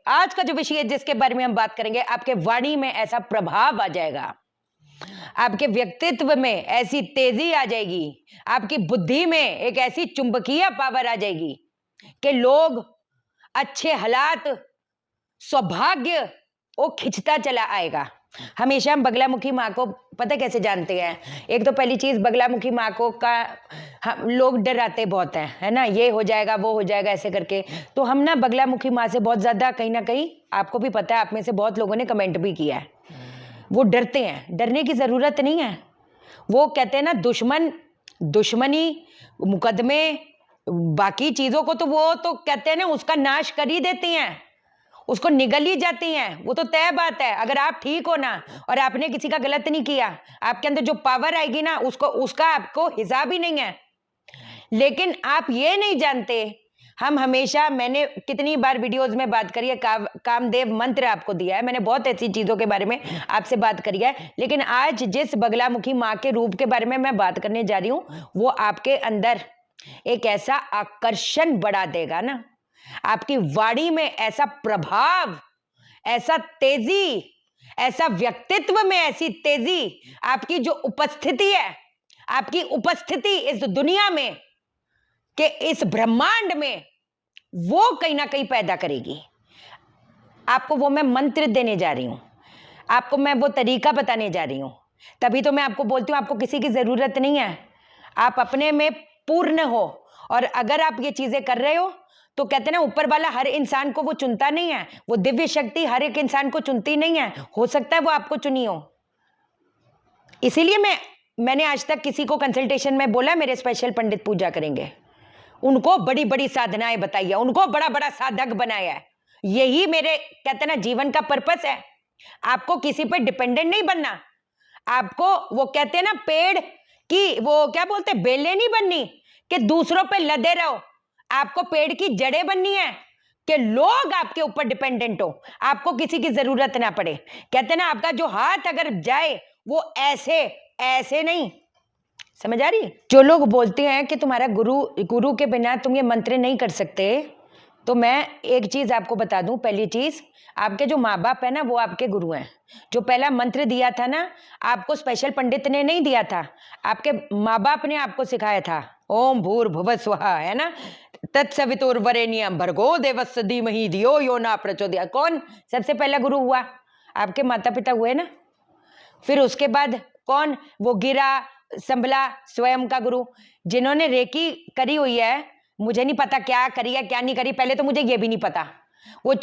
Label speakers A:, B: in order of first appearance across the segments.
A: आज का जो विषय है जिसके बारे में हम बात करेंगे, आपके वाणी में ऐसा प्रभाव आ जाएगा, आपके व्यक्तित्व में ऐसी तेजी आ जाएगी, आपकी बुद्धि में एक ऐसी चुंबकीय पावर आ जाएगी कि लोग, अच्छे हालात, सौभाग्य वो खिंचता चला आएगा। हमेशा हम बगलामुखी माँ को पता कैसे जानते हैं? एक तो पहली चीज, बगलामुखी माँ को का हम लोग डराते बहुत हैं, है ना, ये हो जाएगा वो हो जाएगा ऐसे करके। तो हम ना बगलामुखी माँ से बहुत ज्यादा, कहीं ना कहीं आपको भी पता है, आप में से बहुत लोगों ने कमेंट भी किया है, वो डरते हैं। डरने की जरूरत नहीं है। वो कहते हैं ना, दुश्मनी, मुकदमे, बाकी चीजों को तो वो तो कहते हैं ना, उसका नाश कर ही देती हैं, उसको निगल ही जाती हैं। वो तो तय बात है। अगर आप ठीक हो ना और आपने किसी का गलत नहीं किया, आपके अंदर जो पावर आएगी ना, उसका आपको हिसाब ही नहीं है। लेकिन आप ये नहीं जानते, हम हमेशा, मैंने कितनी बार वीडियोस में बात करी है, कामदेव मंत्र आपको दिया है, मैंने बहुत ऐसी चीजों के बारे में आपसे बात करी है। लेकिन आज जिस बगलामुखी माँ के रूप के बारे में मैं बात करने जा रही हूँ, वो आपके अंदर एक ऐसा आकर्षण बढ़ा देगा ना, आपकी वाणी में ऐसा प्रभाव, ऐसा तेजी, ऐसा व्यक्तित्व में ऐसी तेजी, आपकी जो उपस्थिति है, आपकी उपस्थिति इस दुनिया में कि इस ब्रह्मांड में, वो कहीं ना कहीं पैदा करेगी। आपको वो मैं मंत्र देने जा रही हूं, आपको मैं वो तरीका बताने जा रही हूं। तभी तो मैं आपको बोलती हूं, आपको किसी की जरूरत नहीं है, आप अपने में पूर्ण हो। और अगर आप ये चीजें कर रहे हो तो कहते हैं ना, ऊपर वाला हर इंसान को वो चुनता नहीं है, वो दिव्य शक्ति हर एक इंसान को चुनती नहीं है, हो सकता है वो आपको चुनी हो। इसीलिए मैंने आज तक किसी को कंसल्टेशन में बोला मेरे स्पेशल पंडित पूजा करेंगे, उनको बड़ी बड़ी साधनाएं बताई है, उनको बड़ा बड़ा साधक बनाया है। यही मेरे कहते हैं ना जीवन का पर्पस है। आपको किसी पर डिपेंडेंट नहीं बनना, आपको वो कहते हैं ना पेड़ की, वो क्या बोलते हैं, बेलें नहीं बननी कि दूसरों पे लदे रहो। आपको पेड़ की जड़ें बननी है कि लोग आपके ऊपर डिपेंडेंट हो, आपको किसी की जरूरत ना पड़े। कहते हैं ना, आपका जो हाथ अगर जाए वो ऐसे ऐसे नहीं, समझ आ रही? जो लोग बोलते हैं कि तुम्हारा गुरु के बिना तुम ये मंत्र नहीं कर सकते, तो मैं एक चीज आपको बता दूं। पहली चीज, आपके जो माँ बाप है ना, वो आपके गुरु हैं। जो पहला मंत्र दिया था ना, आपको स्पेशल पंडित ने नहीं दिया था, आपके माँ बाप ने आपको सिखाया था। ओम भूर्भुवः स्वः, है ना, तत्सवितुर्वरेण्यं भर्गो देवस्य धीमहि धियो यो न प्रचोदयात्। कौन सबसे पहला गुरु हुआ? आपके माता पिता हुए ना। फिर उसके बाद कौन? वो गिरा संभला स्वयं का गुरु, जिन्होंने रेकी करी हुई है। मुझे नहीं पता क्या करी है क्या नहीं करी, पहले तो मुझे ये भी नहीं पता। वो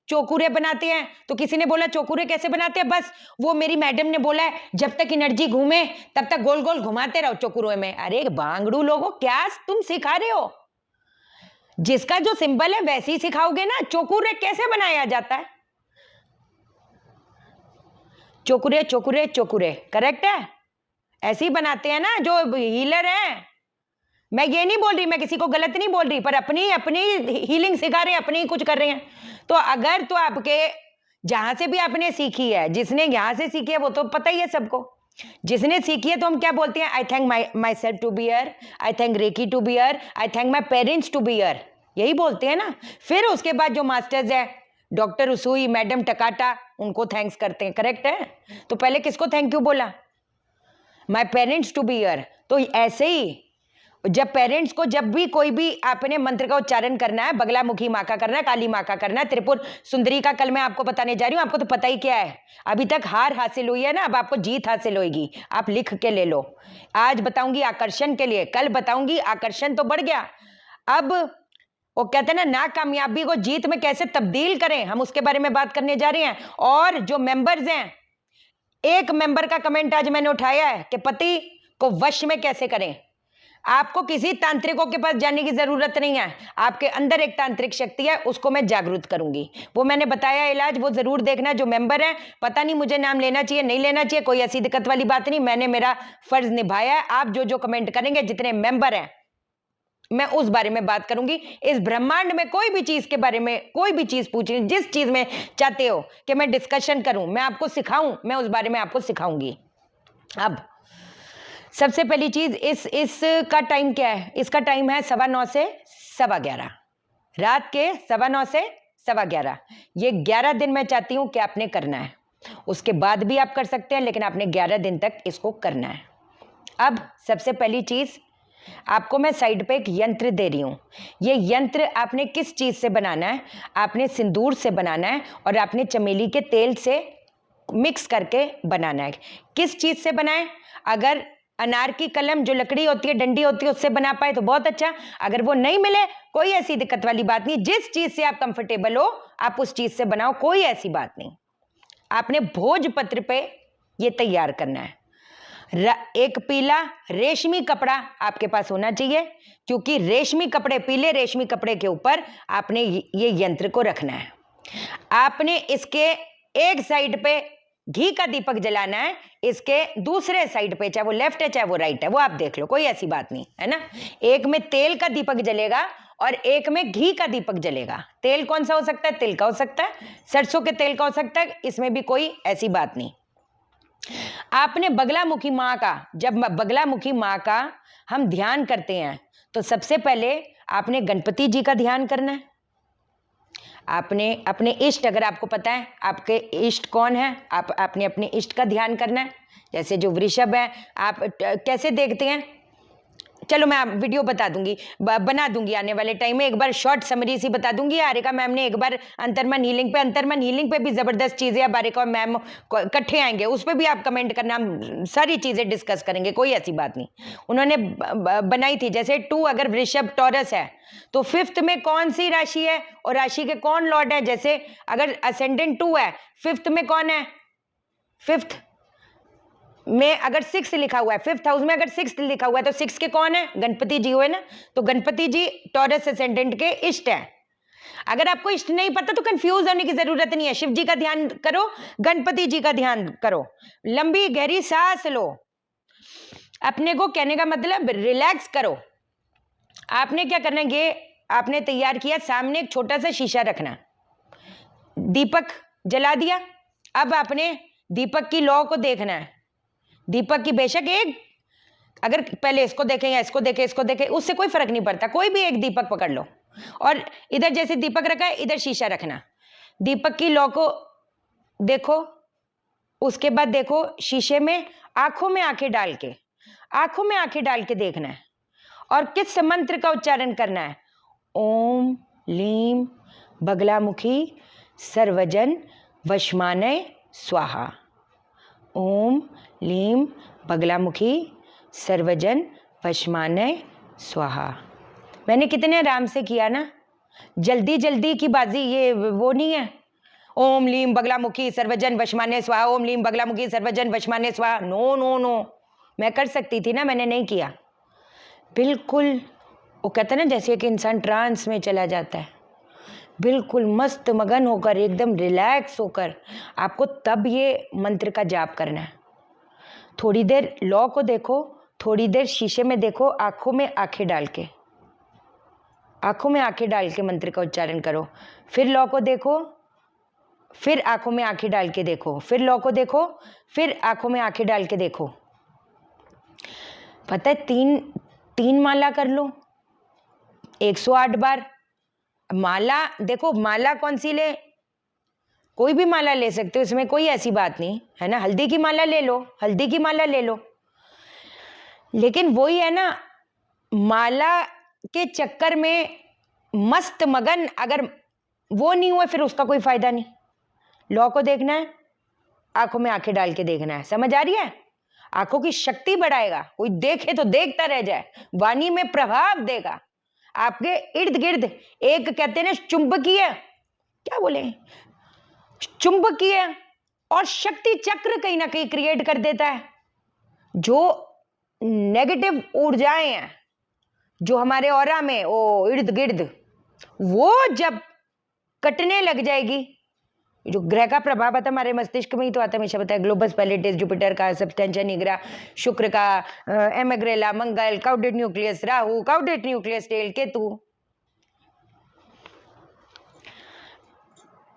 A: चोकुरे बनाते हैं, तो किसी ने बोला चोकुरे कैसे बनाते हैं, बस वो मेरी मैडम ने बोला है, जब तक एनर्जी घूमे तब तक गोल गोल घुमाते रहो चोकुरों में। अरे बांगड़ू लोगों, क्या तुम सिखा रहे हो? जिसका जो सिंबल है वैसे ही सिखाओगे ना। चोकुरे कैसे बनाया जाता है? चोकुरे चोकुरे चोकुरे, करेक्ट है, ऐसे ही बनाते हैं ना जो हीलर हैं। मैं ये नहीं बोल रही, मैं किसी को गलत नहीं बोल रही, पर अपनी अपनी हीलिंग सिखा रहे हैं, अपनी कुछ कर रहे हैं। तो अगर तो आपके जहां से भी आपने सीखी है, जिसने यहां से सीखी है वो तो पता ही है सबको। जिसने सीखी है तो हम क्या बोलते हैं? I thank myself to be here, I thank Reiki to be here, I thank my parents to be here, यही बोलते हैं ना। फिर उसके बाद जो मास्टर्स है, डॉक्टर उसुई, मैडम टकाटा, उनको थैंक्स करते हैं, करेक्ट है। तो पहले किसको थैंक यू बोला? My parents to be here. तो ऐसे ही जब पेरेंट्स को, जब भी कोई भी आपने मंत्र का उच्चारण करना है, बगलामुखी माँ का करना है, काली माँ का करना है, त्रिपुर सुंदरी का कल मैं आपको बताने जा रही हूँ। आपको तो पता ही क्या है, अभी तक हार हासिल हुई है ना, अब आपको जीत हासिल होगी। आप लिख के ले लो। आज बताऊंगी आकर्षण के लिए, कल बताऊंगी आकर्षण तो बढ़ गया, अब वो कहते हैं ना नाकामयाबी को जीत में कैसे तब्दील करें, हम उसके बारे में बात करने जा रहे हैं। और जो मेंबर्स हैं, एक मेंबर का कमेंट आज मैंने उठाया है कि पति को वश में कैसे करें। आपको किसी तांत्रिकों के पास जाने की जरूरत नहीं है, आपके अंदर एक तांत्रिक शक्ति है, उसको मैं जागृत करूंगी। वो मैंने बताया इलाज, वो जरूर देखना। जो मेंबर है, पता नहीं मुझे नाम लेना चाहिए नहीं लेना चाहिए, कोई ऐसी दिक्कत वाली बात नहीं, मैंने मेरा फर्ज निभाया है। आप जो जो कमेंट करेंगे, जितने मेंबर हैं, मैं उस बारे में बात करूंगी। इस ब्रह्मांड में कोई भी चीज के बारे में, कोई भी चीज पूछिए, जिस चीज में चाहते हो कि मैं डिस्कशन करूं, मैं आपको सिखाऊं, मैं उस बारे में आपको सिखाऊंगी। अब सबसे पहली चीज, इसका टाइम क्या है? इसका टाइम है 9:15 से 11:15, रात के 9:15 से 11:15, ये 11 दिन मैं चाहती हूं कि आपने करना है। उसके बाद भी आप कर सकते हैं, लेकिन आपने 11 दिन तक इसको करना है। अब सबसे पहली चीज, आपको मैं साइड पे एक यंत्र दे रही हूं। ये यंत्र आपने किस चीज से बनाना है? आपने सिंदूर से बनाना है और आपने चमेली के तेल से मिक्स करके बनाना है। किस चीज से बनाएं? अगर अनार की कलम जो लकड़ी होती है, डंडी होती है, उससे बना पाए तो बहुत अच्छा। अगर वो नहीं मिले, कोई ऐसी दिक्कत वाली बात नहीं, जिस चीज से आप कंफर्टेबल हो आप उस चीज से बनाओ, कोई ऐसी बात नहीं। आपने भोजपत्र पे ये तैयार करना है। एक पीला रेशमी कपड़ा आपके पास होना चाहिए, क्योंकि रेशमी कपड़े, पीले रेशमी कपड़े के ऊपर आपने ये यंत्र को रखना है। आपने इसके एक साइड पे घी का दीपक जलाना है, इसके दूसरे साइड पे, चाहे वो लेफ्ट है चाहे वो राइट है, वो आप देख लो, कोई ऐसी बात नहीं है ना। एक में तेल का दीपक जलेगा और एक में घी का दीपक जलेगा। तेल कौन सा हो सकता है? तिल का हो सकता है, सरसों के तेल का हो सकता है, इसमें भी कोई ऐसी बात नहीं। आपने बगलामुखी माँ का, जब बगलामुखी माँ का हम ध्यान करते हैं तो सबसे पहले आपने गणपति जी का ध्यान करना है। आपने अपने इष्ट, अगर आपको पता है आपके इष्ट कौन है, आपने अपने इष्ट का ध्यान करना है। जैसे जो वृषभ है, आप कैसे देखते हैं, चलो मैं वीडियो बता दूंगी, बना दूंगी आने वाले टाइम में, एक बार शॉर्ट समरी सी बता दूंगी। हारिका मैम ने एक बार अंतर्मन हीलिंग पे भी जबरदस्त चीजें, अब हारिका मैम इकट्ठे आएंगे, उस पर भी आप कमेंट करना, हम सारी चीजें डिस्कस करेंगे, कोई ऐसी बात नहीं। उन्होंने बनाई थी, जैसे 2 अगर वृषभ टॉरस है तो 5th में कौन सी राशि है और राशि के कौन लॉर्ड है। जैसे अगर असेंडेंट 2 है, 5th में कौन है? 5th में अगर 6 लिखा हुआ है, 5th हाउस में अगर 6 लिखा हुआ है तो 6 के कौन है? गणपति जी हुए ना। तो गणपति जी टॉरस असेंडेंट के इष्ट है। अगर आपको इष्ट नहीं पता तो कंफ्यूज होने की जरूरत नहीं है, शिव जी का ध्यान करो, गणपति जी का ध्यान करो, लंबी गहरी सांस लो, अपने को कहने का मतलब रिलैक्स करो। आपने क्या करना है, ये आपने तैयार किया, सामने एक छोटा सा शीशा रखना, दीपक जला दिया। अब आपने दीपक की लौ को देखना है। दीपक की बेशक एक, अगर पहले इसको देखें या इसको देखें, उससे कोई फर्क नहीं पड़ता, कोई भी एक दीपक पकड़ लो और इधर जैसे दीपक रखा है इधर शीशा रखना, दीपक की लौ को देखो। उसके बाद देखो शीशे में, आंखों में आंखें डाल के देखना है और किस मंत्र का उच्चारण करना है? ओम लीम बगलामुखी सर्वजन वशमानय स्वाहा। ओम लीम बगलामुखी सर्वजन वशमानय स्वाहा। मैंने कितने आराम से किया ना, जल्दी जल्दी की बाजी, ये वो नहीं है ओम लीम बगलामुखी सर्वजन वशमानय स्वाहा, ओम लीम बगलामुखी सर्वजन वशमानय स्वाहा। नो नो नो, मैं कर सकती थी ना, मैंने नहीं किया। बिल्कुल वो कहते हैं ना, जैसे कि इंसान ट्रांस में चला जाता है, बिल्कुल मस्त मगन होकर, एकदम रिलैक्स होकर आपको तब ये मंत्र का जाप करना है। थोड़ी देर लौ को देखो, थोड़ी देर शीशे में देखो, आंखों में आंखें डाल के मंत्र का उच्चारण करो। फिर लौ को देखो, फिर आंखों में आंखें डाल के देखो, फिर लौ को देखो, फिर आंखों में आंखें डाल के देखो। पता है, 3 माला कर लो 108 बार। माला देखो, माला कौन सी ले, कोई भी माला ले सकते हो, इसमें कोई ऐसी बात नहीं है ना। हल्दी की माला ले लो, लेकिन वही है ना, माला के चक्कर में मस्त मगन अगर वो नहीं हुआ फिर उसका कोई फायदा नहीं। लौ को देखना है, आंखों में आंखें डाल के देखना है, समझ आ रही है? आंखों की शक्ति बढ़ाएगा, कोई देखे तो देखता रह जाए, वाणी में प्रभाव देगा आपके इर्द गिर्द। एक कहते हैं ना चुंबकीय, क्या बोले, चुंबकीय और शक्ति चक्र कहीं ना कहीं क्रिएट कर देता है। जो नेगेटिव ऊर्जाएं हैं जो हमारे ऑरा में, वो इर्द गिर्द, वो जब कटने लग जाएगी, जो ग्रह का प्रभाव आता है हमारे मस्तिष्क में ही तो आता है, हमेशा बताया, ग्लोबस पैलेटिस जुपिटर का, सब्सटेंशिया निग्रा शुक्र का, amygdala Mangal, caudate nucleus Rahu, caudate nucleus tail Ketu,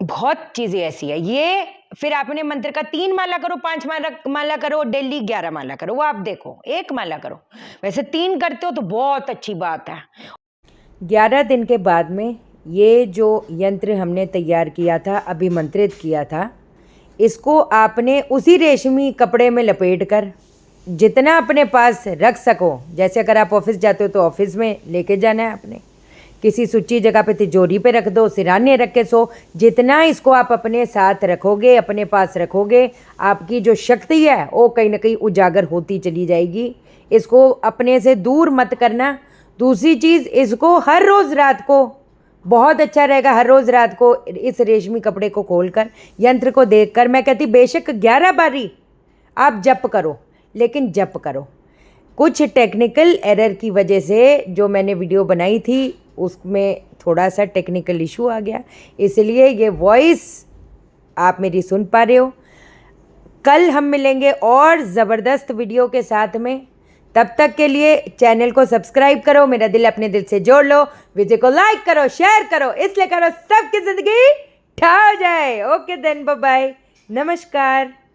A: बहुत चीजें ऐसी है ये। फिर आपने मंत्र का 3 माला करो, 5 माला करो, डेली 11 माला करो, वो आप देखो, 1 माला करो। वैसे 3 करते हो तो बहुत अच्छी बात है। 11 दिन के बाद में ये जो यंत्र हमने तैयार किया था, अभिमंत्रित किया था, इसको आपने उसी रेशमी कपड़े में लपेट कर जितना अपने पास रख सको, जैसे अगर आप ऑफिस जाते हो तो ऑफिस में लेके जाना है आपने, किसी सुच्ची जगह पे तिजोरी पे रख दो, सिरहाने रख के सो, जितना इसको आप अपने साथ रखोगे, अपने पास रखोगे, आपकी जो शक्ति है वो कहीं ना कहीं उजागर होती चली जाएगी। इसको अपने से दूर मत करना। दूसरी चीज़, इसको हर रोज़ रात को, बहुत अच्छा रहेगा हर रोज़ रात को इस रेशमी कपड़े को खोलकर, यंत्र को देखकर, मैं कहती बेशक 11 बारी आप जप करो, लेकिन जप करो। कुछ टेक्निकल एरर की वजह से जो मैंने वीडियो बनाई थी उसमें थोड़ा सा टेक्निकल इशू आ गया, इसलिए ये वॉइस आप मेरी सुन पा रहे हो। कल हम मिलेंगे और ज़बरदस्त वीडियो के साथ में। तब तक के लिए चैनल को सब्सक्राइब करो, मेरा दिल अपने दिल से जोड़ लो, वीडियो को लाइक करो, शेयर करो, इसलिए करो सबकी ज़िंदगी ठा जाए। ओके देन, बाय बाय, नमस्कार।